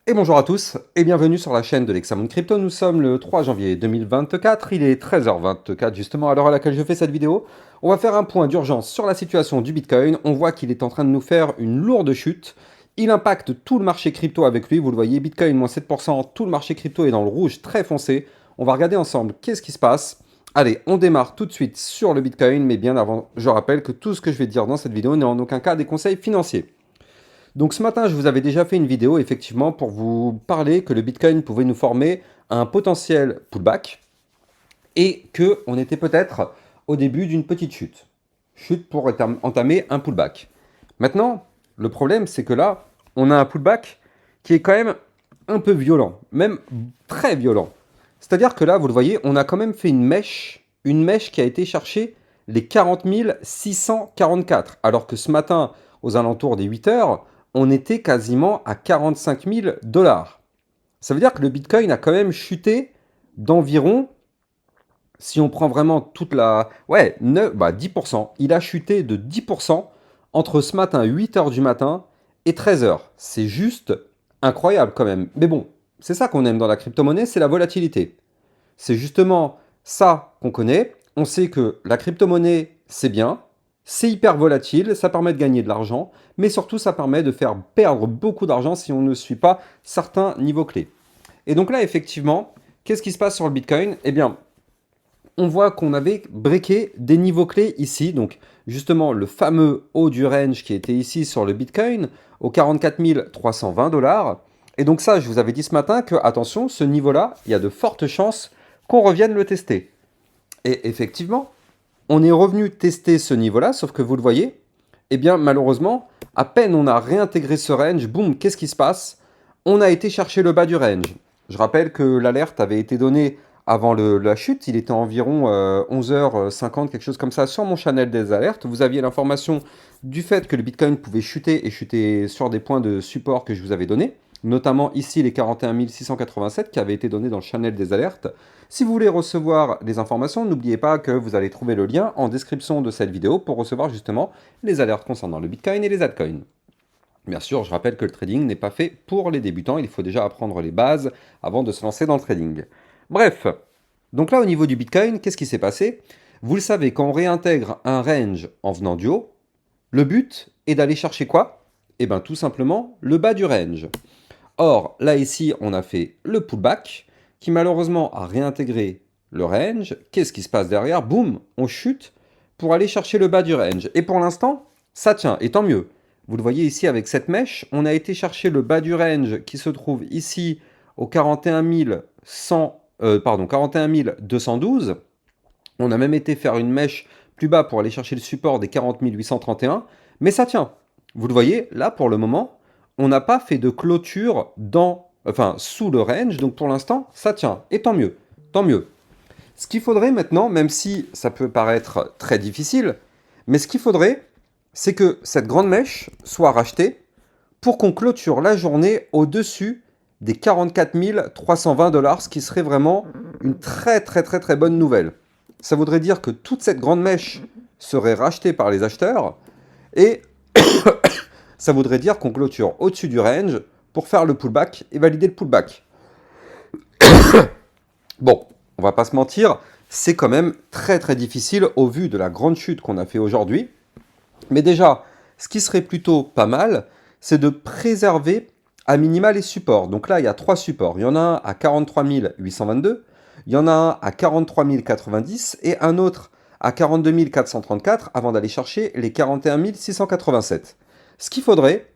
Et bonjour à tous, et bienvenue sur la chaîne de l'Hexamone Crypto. Nous sommes le 3 janvier 2024, il est 13h24 justement à l'heure à laquelle je fais cette vidéo. On va faire un point d'urgence sur la situation du Bitcoin. On voit qu'il est en train de nous faire une lourde chute. Il impacte tout le marché crypto avec lui, vous le voyez, Bitcoin moins 7%, tout le marché crypto est dans le rouge très foncé. On va regarder ensemble qu'est-ce qui se passe. Allez, on démarre tout de suite sur le Bitcoin, mais bien avant, je rappelle que tout ce que je vais dire dans cette vidéo n'est en aucun cas des conseils financiers. Donc ce matin, je vous avais déjà fait une vidéo effectivement pour vous parler que le Bitcoin pouvait nous former un potentiel pullback et que on était peut-être au début d'une petite chute. Chute pour entamer un pullback. Maintenant, le problème c'est que là, on a un pullback qui est quand même un peu violent, même très violent. C'est-à-dire que là, vous le voyez, on a quand même fait une mèche qui a été chercher les 40 644, alors que ce matin, aux alentours des 8 heures, on était quasiment à 45 000 dollars. Ça veut dire que le Bitcoin a quand même chuté d'environ, si on prend vraiment toute la... Ouais, 10%. Il a chuté de 10% entre ce matin, 8 heures du matin, et 13 heures. C'est juste incroyable quand même. Mais bon, c'est ça qu'on aime dans la crypto-monnaie, c'est la volatilité. C'est justement ça qu'on connaît. On sait que la crypto-monnaie, c'est bien, c'est hyper volatile, ça permet de gagner de l'argent, mais surtout ça permet de faire perdre beaucoup d'argent si on ne suit pas certains niveaux clés. Et donc là, effectivement, qu'est-ce qui se passe sur le Bitcoin? Eh bien, on voit qu'on avait breaké des niveaux clés ici, donc justement le fameux haut du range qui était ici sur le Bitcoin, aux 44 320 dollars. Et donc ça, je vous avais dit ce matin que, attention, ce niveau-là, il y a de fortes chances qu'on revienne le tester. Et effectivement, on est revenu tester ce niveau-là, sauf que vous le voyez, eh bien malheureusement, à peine on a réintégré ce range, boum, qu'est-ce qui se passe? On a été chercher le bas du range. Je rappelle que l'alerte avait été donnée avant la chute, il était environ 11h50, quelque chose comme ça, sur mon channel des alertes. Vous aviez l'information du fait que le Bitcoin pouvait chuter et chuter sur des points de support que je vous avais donnés, notamment ici les 41 687 qui avaient été donnés dans le channel des alertes. Si vous voulez recevoir les informations, n'oubliez pas que vous allez trouver le lien en description de cette vidéo pour recevoir justement les alertes concernant le Bitcoin et les altcoins. Bien sûr, je rappelle que le trading n'est pas fait pour les débutants, il faut déjà apprendre les bases avant de se lancer dans le trading. Bref, donc là au niveau du Bitcoin, qu'est-ce qui s'est passé? Vous le savez, quand on réintègre un range en venant du haut, le but est d'aller chercher quoi? Eh bien tout simplement le bas du range. Or, là ici, on a fait le pullback, qui malheureusement a réintégré le range. Qu'est-ce qui se passe derrière? Boum, on chute pour aller chercher le bas du range. Et pour l'instant, ça tient, et tant mieux. Vous le voyez ici avec cette mèche, on a été chercher le bas du range qui se trouve ici au 41 212. On a même été faire une mèche plus bas pour aller chercher le support des 40 831, mais ça tient. Vous le voyez, là pour le moment, on n'a pas fait de clôture sous le range, donc pour l'instant, ça tient. Et tant mieux, tant mieux. Ce qu'il faudrait maintenant, même si ça peut paraître très difficile, mais ce qu'il faudrait, c'est que cette grande mèche soit rachetée pour qu'on clôture la journée au-dessus des 44 320 dollars, ce qui serait vraiment une très très très très bonne nouvelle. Ça voudrait dire que toute cette grande mèche serait rachetée par les acheteurs et ça voudrait dire qu'on clôture au-dessus du range pour faire le pullback et valider le pullback. Bon, on va pas se mentir, c'est quand même très très difficile au vu de la grande chute qu'on a fait aujourd'hui. Mais déjà, ce qui serait plutôt pas mal, c'est de préserver à minima les supports. Donc là, il y a 3 supports. Il y en a un à 43 822, il y en a un à 43 090 et un autre à 42 434 avant d'aller chercher les 41 687. Ce qu'il faudrait,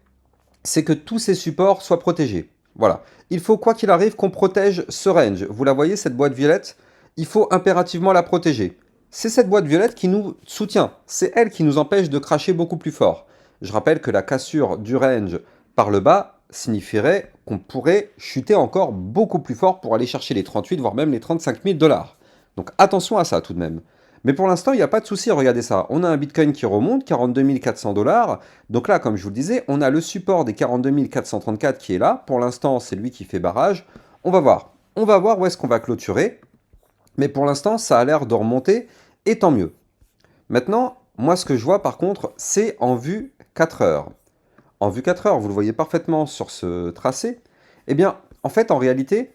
c'est que tous ces supports soient protégés. Voilà. Il faut, quoi qu'il arrive, qu'on protège ce range. Vous la voyez, cette boîte violette? Il faut impérativement la protéger. C'est cette boîte violette qui nous soutient. C'est elle qui nous empêche de cracher beaucoup plus fort. Je rappelle que la cassure du range par le bas signifierait qu'on pourrait chuter encore beaucoup plus fort pour aller chercher les 38, voire même les 35 000 dollars. Donc attention à ça tout de même. Mais pour l'instant, il n'y a pas de souci, regardez ça. On a un Bitcoin qui remonte, 42 400 dollars. Donc là, comme je vous le disais, on a le support des 42 434 qui est là. Pour l'instant, c'est lui qui fait barrage. On va voir. On va voir où est-ce qu'on va clôturer. Mais pour l'instant, ça a l'air de remonter, et tant mieux. Maintenant, moi, ce que je vois par contre, c'est en vue 4 heures. En vue 4 heures, vous le voyez parfaitement sur ce tracé, Eh bien, en fait, en réalité,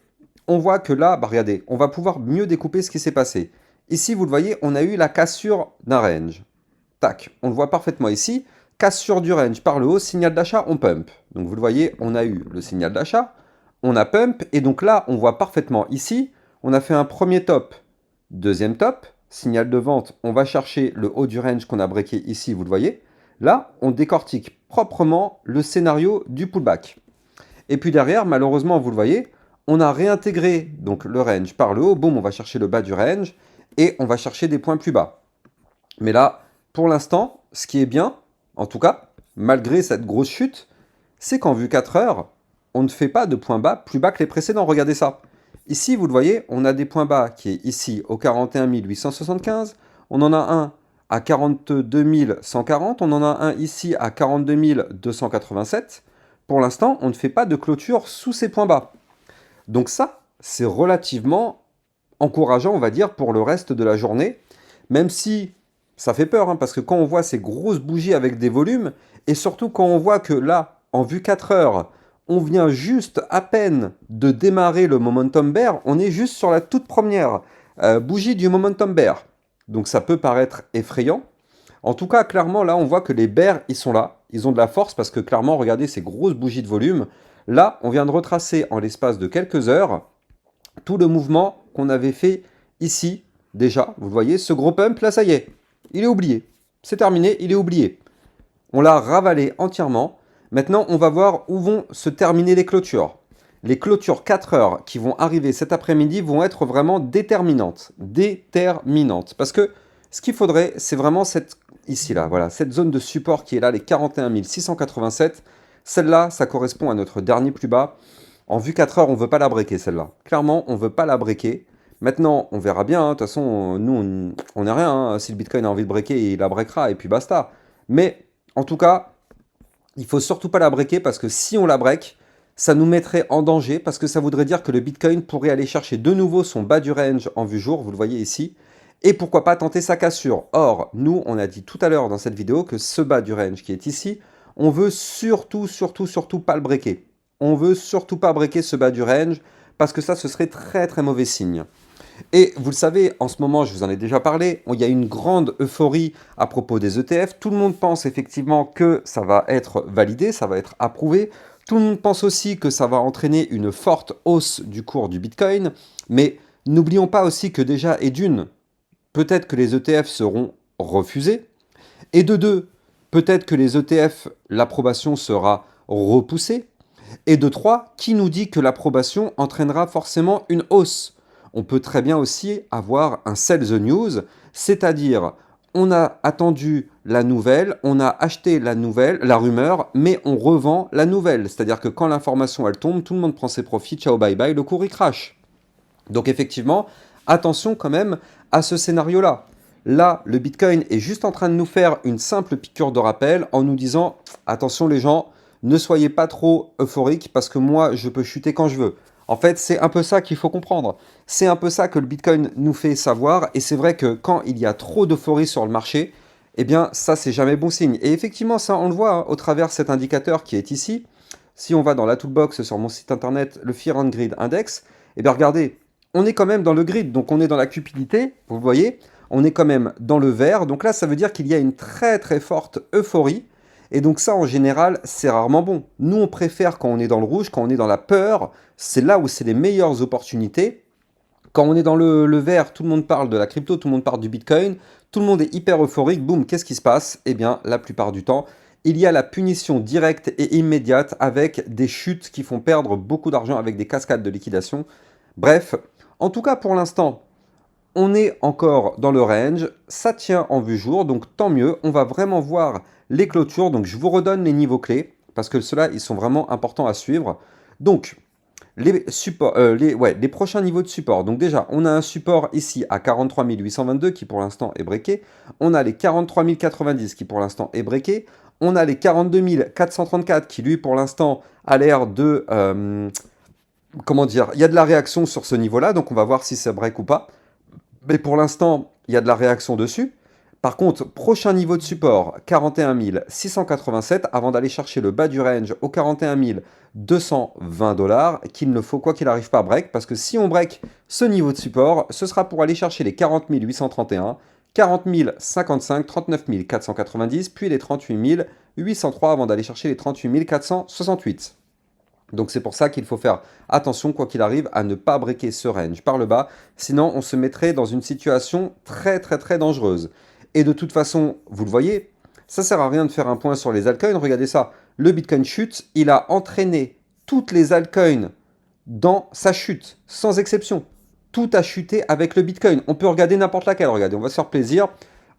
on voit que là, bah, regardez, on va pouvoir mieux découper ce qui s'est passé. Ici, vous le voyez, on a eu la cassure d'un range. Tac, on le voit parfaitement ici. Cassure du range par le haut, signal d'achat, on pump. Donc vous le voyez, on a eu le signal d'achat, on a pump, et donc là, on voit parfaitement ici, on a fait un premier top, deuxième top, signal de vente, on va chercher le haut du range qu'on a breaké ici, vous le voyez. Là, on décortique proprement le scénario du pullback. Et puis derrière, malheureusement, vous le voyez, on a réintégré donc le range par le haut, boum, on va chercher le bas du range, et on va chercher des points plus bas. Mais là, pour l'instant, ce qui est bien, en tout cas, malgré cette grosse chute, c'est qu'en vue 4 heures, on ne fait pas de points bas plus bas que les précédents. Regardez ça. Ici, vous le voyez, on a des points bas qui est ici au 41 875. On en a un à 42 140. On en a un ici à 42 287. Pour l'instant, on ne fait pas de clôture sous ces points bas. Donc ça, c'est relativement encourageant, on va dire, pour le reste de la journée, même si ça fait peur, hein, parce que quand on voit ces grosses bougies avec des volumes, et surtout quand on voit que là, en vue 4 heures, on vient juste à peine de démarrer le momentum bear, on est juste sur la toute première bougie du momentum bear. Donc ça peut paraître effrayant. En tout cas, clairement, là, on voit que les bears, ils sont là. Ils ont de la force parce que clairement, regardez ces grosses bougies de volume. Là, on vient de retracer en l'espace de quelques heures tout le mouvement qu'on avait fait ici, déjà. Vous voyez, ce gros pump, là, ça y est, il est oublié. C'est terminé, il est oublié. On l'a ravalé entièrement. Maintenant, on va voir où vont se terminer les clôtures. Les clôtures 4 heures qui vont arriver cet après-midi vont être vraiment déterminantes. Déterminantes. Parce que ce qu'il faudrait, c'est vraiment ici, là, voilà, cette zone de support qui est là, les 41 687. Celle-là, ça correspond à notre dernier plus bas. En vue 4 heures, on ne veut pas la breaker, celle-là. Clairement, on ne veut pas la breaker. Maintenant, on verra bien. De toute façon, nous, on n'est rien. Hein. Si le Bitcoin a envie de breaker, il la breakera et puis basta. Mais, en tout cas, il faut surtout pas la breaker parce que si on la break, ça nous mettrait en danger parce que ça voudrait dire que le Bitcoin pourrait aller chercher de nouveau son bas du range en vue jour, vous le voyez ici, et pourquoi pas tenter sa cassure. Or, nous, on a dit tout à l'heure dans cette vidéo que ce bas du range qui est ici, on veut surtout pas le breaker. On veut surtout pas breaker ce bas du range parce que ça, ce serait très mauvais signe. Et vous le savez, en ce moment, je vous en ai déjà parlé, il y a une grande euphorie à propos des ETF. Tout le monde pense effectivement que ça va être validé, ça va être approuvé. Tout le monde pense aussi que ça va entraîner une forte hausse du cours du Bitcoin. Mais n'oublions pas aussi que déjà, et d'une, peut-être que les ETF seront refusés. Et de deux, peut-être que les ETF, l'approbation sera repoussée. Et de trois, qui nous dit que l'approbation entraînera forcément une hausse? On peut très bien aussi avoir un sell the news, c'est-à-dire on a attendu la nouvelle, on a acheté la nouvelle, la rumeur, mais on revend la nouvelle. C'est-à-dire que quand l'information elle tombe, tout le monde prend ses profits, ciao bye bye, le cours il crash. Donc effectivement, attention quand même à ce scénario-là. Là, le Bitcoin est juste en train de nous faire une simple piqûre de rappel en nous disant « Attention les gens, ne soyez pas trop euphoriques parce que moi, je peux chuter quand je veux. » En fait, c'est un peu ça qu'il faut comprendre. C'est un peu ça que le Bitcoin nous fait savoir. Et c'est vrai que quand il y a trop d'euphorie sur le marché, eh bien, ça, c'est jamais bon signe. Et effectivement, ça, on le voit hein, au travers cet indicateur qui est ici. Si on va dans la toolbox sur mon site internet, le Fear and Greed Index, eh bien, regardez, on est quand même dans le grid. Donc, on est dans la cupidité, vous voyez. On est quand même dans le vert. Donc là, ça veut dire qu'il y a une très forte euphorie. Et donc ça, en général, c'est rarement bon. Nous, on préfère quand on est dans le rouge, quand on est dans la peur, c'est là où c'est les meilleures opportunités. Quand on est dans le vert, tout le monde parle de la crypto, tout le monde parle du Bitcoin, tout le monde est hyper euphorique, boum, qu'est-ce qui se passe? Eh bien, la plupart du temps, il y a la punition directe et immédiate avec des chutes qui font perdre beaucoup d'argent avec des cascades de liquidation. Bref, en tout cas pour l'instant, on est encore dans le range, ça tient en vue jour, donc tant mieux. On va vraiment voir les clôtures, donc je vous redonne les niveaux clés, parce que ceux-là, ils sont vraiment importants à suivre. Donc, les prochains niveaux de support. Donc déjà, on a un support ici à 43 822 qui pour l'instant est breaké. On a les 43 090 qui pour l'instant est breaké. On a les 42 434 qui lui pour l'instant a l'air de... comment dire? Il y a de la réaction sur ce niveau-là, donc on va voir si ça break ou pas. Mais pour l'instant, il y a de la réaction dessus. Par contre, prochain niveau de support, 41 687, avant d'aller chercher le bas du range au 41 220 $, qu'il ne faut quoi qu'il arrive pas break, parce que si on break ce niveau de support, ce sera pour aller chercher les 40 831, 40 055, 39 490, puis les 38 803 avant d'aller chercher les 38 468. Donc c'est pour ça qu'il faut faire attention, quoi qu'il arrive, à ne pas breaker ce range par le bas, sinon on se mettrait dans une situation très très très dangereuse. Et de toute façon, vous le voyez, ça sert à rien de faire un point sur les altcoins, regardez ça, le Bitcoin chute, il a entraîné toutes les altcoins dans sa chute, sans exception. Tout a chuté avec le Bitcoin. On peut regarder n'importe laquelle, regardez, on va se faire plaisir.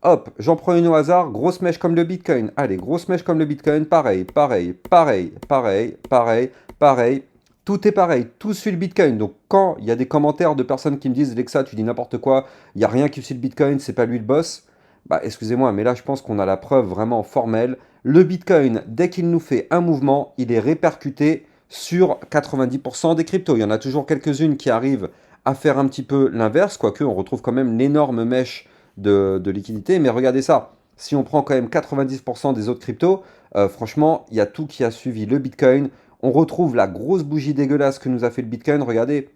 Hop, j'en prends une au hasard, grosse mèche comme le Bitcoin. Allez, grosse mèche comme le Bitcoin, pareil, pareil, pareil, pareil, pareil, pareil. Tout est pareil, tout suit le Bitcoin. Donc quand il y a des commentaires de personnes qui me disent Lexa, tu dis n'importe quoi, il n'y a rien qui suit le Bitcoin, c'est pas lui le boss. Bah excusez-moi, mais là je pense qu'on a la preuve vraiment formelle. Le Bitcoin, dès qu'il nous fait un mouvement, il est répercuté sur 90% des cryptos. Il y en a toujours quelques-unes qui arrivent à faire un petit peu l'inverse, quoique on retrouve quand même l'énorme mèche de liquidité. Mais regardez ça, si on prend quand même 90% des autres cryptos, franchement, il y a tout qui a suivi le Bitcoin. On retrouve la grosse bougie dégueulasse que nous a fait le Bitcoin, regardez.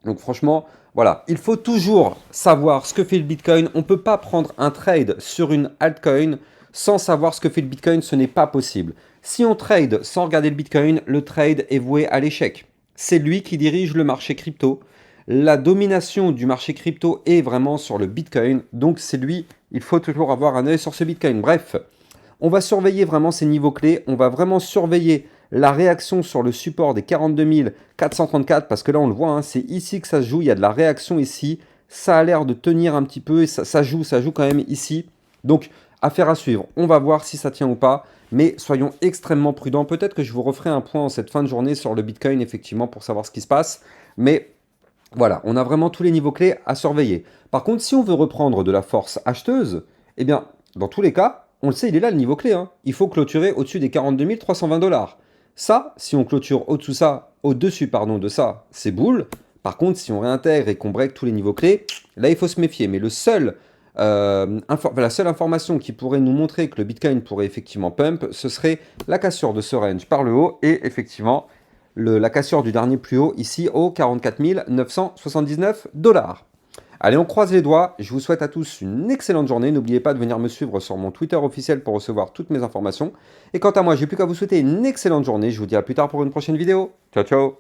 Donc franchement, voilà, il faut toujours savoir ce que fait le Bitcoin. On ne peut pas prendre un trade sur une altcoin sans savoir ce que fait le Bitcoin, ce n'est pas possible. Si on trade sans regarder le Bitcoin, le trade est voué à l'échec. C'est lui qui dirige le marché crypto. La domination du marché crypto est vraiment sur le Bitcoin, donc c'est lui, il faut toujours avoir un œil sur ce Bitcoin. Bref, on va surveiller vraiment ces niveaux clés, on va vraiment surveiller la réaction sur le support des 42 434, parce que là on le voit, hein, c'est ici que ça se joue, il y a de la réaction ici, ça a l'air de tenir un petit peu, et ça joue quand même ici. Donc, affaire à suivre, on va voir si ça tient ou pas, mais soyons extrêmement prudents. Peut-être que je vous referai un point en cette fin de journée sur le Bitcoin, effectivement, pour savoir ce qui se passe, mais voilà, on a vraiment tous les niveaux clés à surveiller. Par contre, si on veut reprendre de la force acheteuse, eh bien, dans tous les cas, on le sait, il est là le niveau clé. Hein. Il faut clôturer au-dessus des 42 320 $. Ça, si on clôture au-dessus de ça, c'est boule. Par contre, si on réintègre et qu'on break tous les niveaux clés, là, il faut se méfier. Mais la seule information qui pourrait nous montrer que le Bitcoin pourrait effectivement pump, ce serait la cassure de ce range par le haut et effectivement la cassure du dernier plus haut ici au 44 979 $. Allez, on croise les doigts. Je vous souhaite à tous une excellente journée. N'oubliez pas de venir me suivre sur mon Twitter officiel pour recevoir toutes mes informations. Et quant à moi, j'ai plus qu'à vous souhaiter une excellente journée. Je vous dis à plus tard pour une prochaine vidéo. Ciao, ciao.